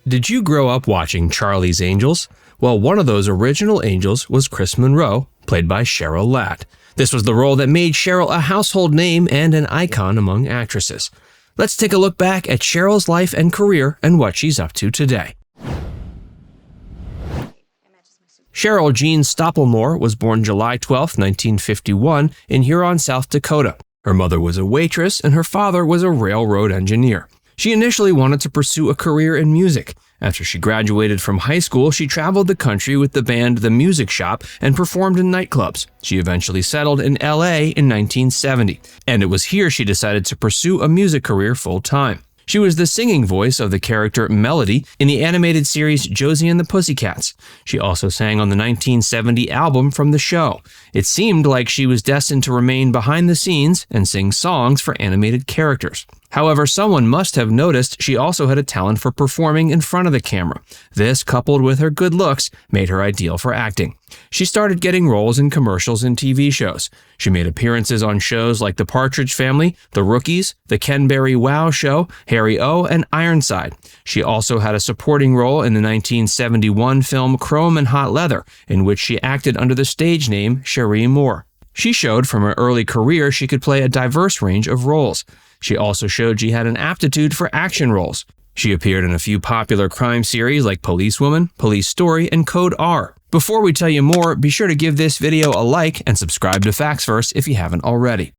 Did you grow up watching Charlie's Angels? Well, one of those original angels was Kris Munroe, played by Cheryl Ladd. This was the role that made Cheryl a household name and an icon among actresses. Let's take a look back at Cheryl's life and career and what she's up to today. Cheryl Jean Stoppelmore was born July 12, 1951, in Huron, South Dakota. Her mother was a waitress and her father was a railroad engineer. She initially wanted to pursue a career in music. After she graduated from high school, she traveled the country with the band The Music Shop and performed in nightclubs. She eventually settled in LA in 1970, and it was here she decided to pursue a music career full-time. She was the singing voice of the character Melody in the animated series Josie and the Pussycats. She also sang on the 1970 album from the show. It seemed like she was destined to remain behind the scenes and sing songs for animated characters. However, someone must have noticed she also had a talent for performing in front of the camera. This, coupled with her good looks, made her ideal for acting. She started getting roles in commercials and TV shows. She made appearances on shows like The Partridge Family, The Rookies, The Ken Berry Wow Show, Harry O, and Ironside. She also had a supporting role in the 1971 film Chrome and Hot Leather, in which she acted under the stage name Cherie Moore. She showed from her early career she could play a diverse range of roles. She also showed she had an aptitude for action roles. She appeared in a few popular crime series like Policewoman, Police Story, and Code R. Before we tell you more, be sure to give this video a like and subscribe to Facts Verse if you haven't already.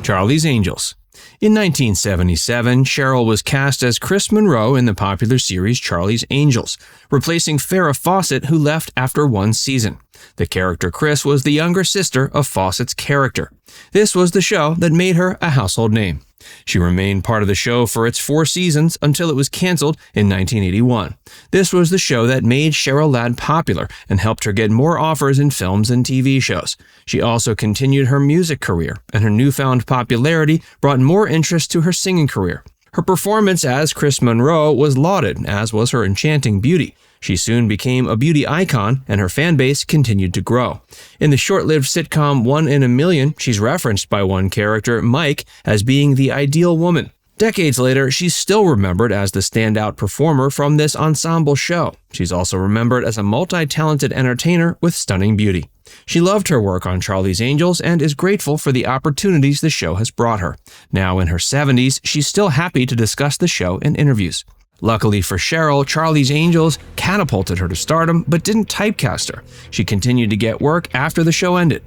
Charlie's Angels. In 1977, Cheryl was cast as Kris Munroe in the popular series Charlie's Angels, replacing Farah Fawcett, who left after one season. The character Kris was the younger sister of Fawcett's character. This was the show that made her a household name. She remained part of the show for its 4 seasons until it was canceled in 1981. This was the show that made Cheryl Ladd popular and helped her get more offers in films and TV shows. She also continued her music career, and her newfound popularity brought more interest to her singing career. Her performance as Kris Munroe was lauded, as was her enchanting beauty. She soon became a beauty icon, and her fan base continued to grow. In the short-lived sitcom 1 in a Million, she's referenced by one character, Mike, as being the ideal woman. Decades later, she's still remembered as the standout performer from this ensemble show. She's also remembered as a multi-talented entertainer with stunning beauty. She loved her work on Charlie's Angels and is grateful for the opportunities the show has brought her. Now in her 70s, she's still happy to discuss the show in interviews. Luckily for Cheryl, Charlie's Angels catapulted her to stardom but didn't typecast her. She continued to get work after the show ended.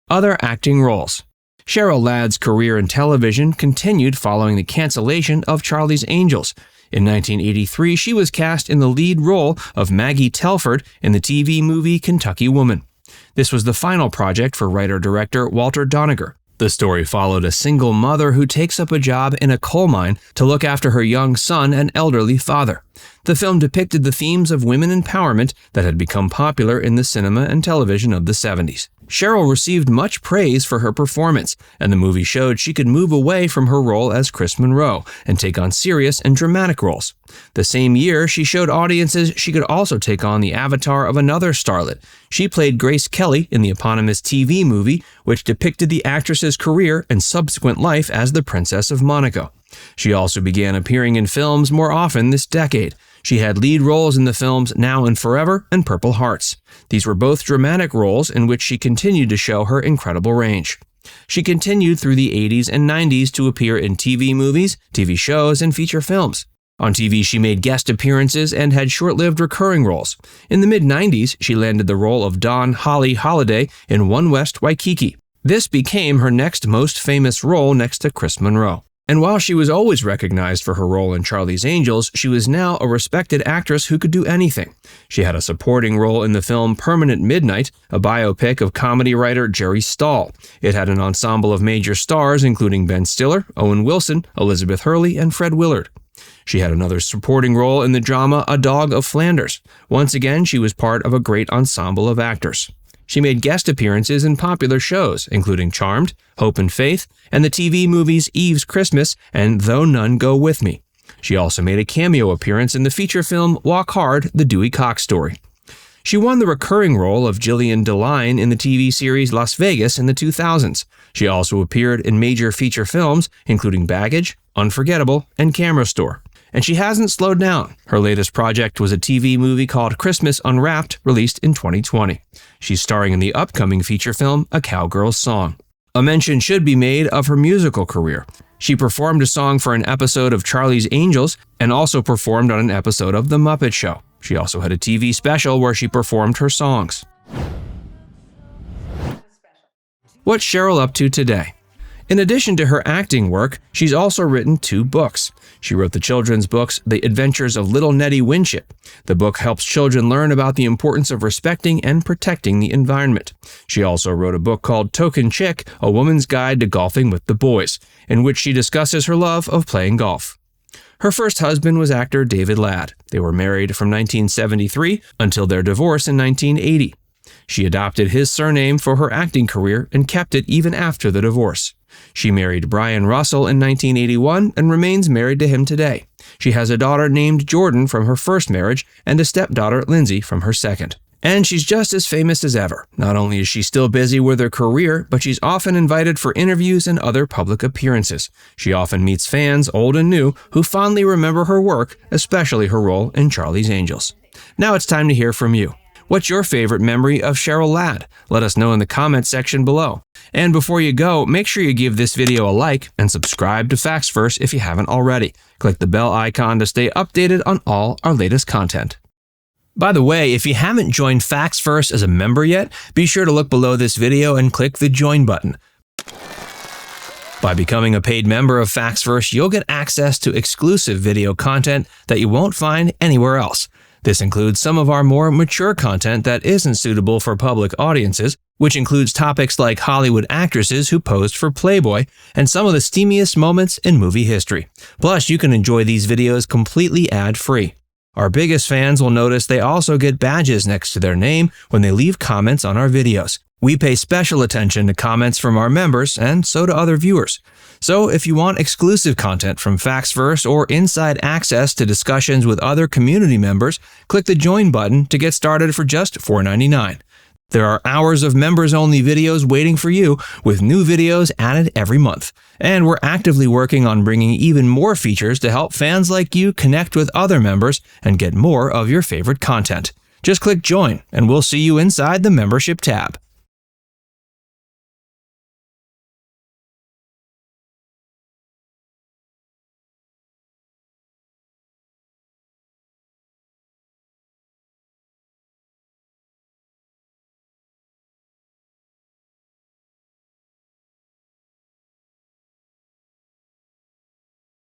Other acting roles. Cheryl Ladd's career in television continued following the cancellation of Charlie's Angels. In 1983, she was cast in the lead role of Maggie Telford in the TV movie Kentucky Woman. This was the final project for writer-director Walter Doniger. The story followed a single mother who takes up a job in a coal mine to look after her young son and elderly father. The film depicted the themes of women empowerment that had become popular in the cinema and television of the 70s. Cheryl received much praise for her performance, and the movie showed she could move away from her role as Kris Munroe and take on serious and dramatic roles. The same year, she showed audiences she could also take on the avatar of another starlet. She played Grace Kelly in the eponymous TV movie, which depicted the actress's career and subsequent life as the Princess of Monaco. She also began appearing in films more often this decade. She had lead roles in the films Now and Forever and Purple Hearts. These were both dramatic roles in which she continued to show her incredible range. She continued through the 80s and 90s to appear in TV movies, TV shows, and feature films. On TV, she made guest appearances and had short-lived recurring roles. In the mid-90s, she landed the role of Dawn Holly Holiday in One West Waikiki. This became her next most famous role next to Kris Munroe. And while she was always recognized for her role in Charlie's Angels, she was now a respected actress who could do anything. She had a supporting role in the film Permanent Midnight, a biopic of comedy writer Jerry Stahl. It had an ensemble of major stars including Ben Stiller, Owen Wilson, Elizabeth Hurley, and Fred Willard. She had another supporting role in the drama A Dog of Flanders. Once again, she was part of a great ensemble of actors. She made guest appearances in popular shows, including Charmed, Hope and Faith, and the TV movies Eve's Christmas and Though None Go With Me. She also made a cameo appearance in the feature film Walk Hard, The Dewey Cox Story. She won the recurring role of Jillian DeLine in the TV series Las Vegas in the 2000s. She also appeared in major feature films, including Baggage, Unforgettable, and Camera Store. And she hasn't slowed down. Her latest project was a TV movie called Christmas Unwrapped, released in 2020. She's starring in the upcoming feature film A Cowgirl's Song. A mention should be made of her musical career. She performed a song for an episode of Charlie's Angels and also performed on an episode of The Muppet Show. She also had a TV special where she performed her songs. What's Cheryl up to today? In addition to her acting work, she's also written 2 books. She wrote the children's books The Adventures of Little Nettie Winship. The book helps children learn about the importance of respecting and protecting the environment. She also wrote a book called Token Chick, A Woman's Guide to Golfing with the Boys, in which she discusses her love of playing golf. Her first husband was actor David Ladd. They were married from 1973 until their divorce in 1980. She adopted his surname for her acting career and kept it even after the divorce. She married Brian Russell in 1981 and remains married to him today. She has a daughter named Jordan from her first marriage and a stepdaughter, Lindsay, from her second. And she's just as famous as ever. Not only is she still busy with her career, but she's often invited for interviews and other public appearances. She often meets fans, old and new, who fondly remember her work, especially her role in Charlie's Angels. Now it's time to hear from you. What's your favorite memory of Cheryl Ladd? Let us know in the comments section below. And before you go, make sure you give this video a like and subscribe to Facts First if you haven't already. Click the bell icon to stay updated on all our latest content. By the way, if you haven't joined Facts First as a member yet, be sure to look below this video and click the join button. By becoming a paid member of Facts First, you'll get access to exclusive video content that you won't find anywhere else. This includes some of our more mature content that isn't suitable for public audiences, which includes topics like Hollywood actresses who posed for Playboy and some of the steamiest moments in movie history. Plus, you can enjoy these videos completely ad-free. Our biggest fans will notice they also get badges next to their name when they leave comments on our videos. We pay special attention to comments from our members and so do other viewers. So if you want exclusive content from Facts First or inside access to discussions with other community members, click the join button to get started for just $4.99. There are hours of members-only videos waiting for you, with new videos added every month. And we're actively working on bringing even more features to help fans like you connect with other members and get more of your favorite content. Just click join, and we'll see you inside the membership tab.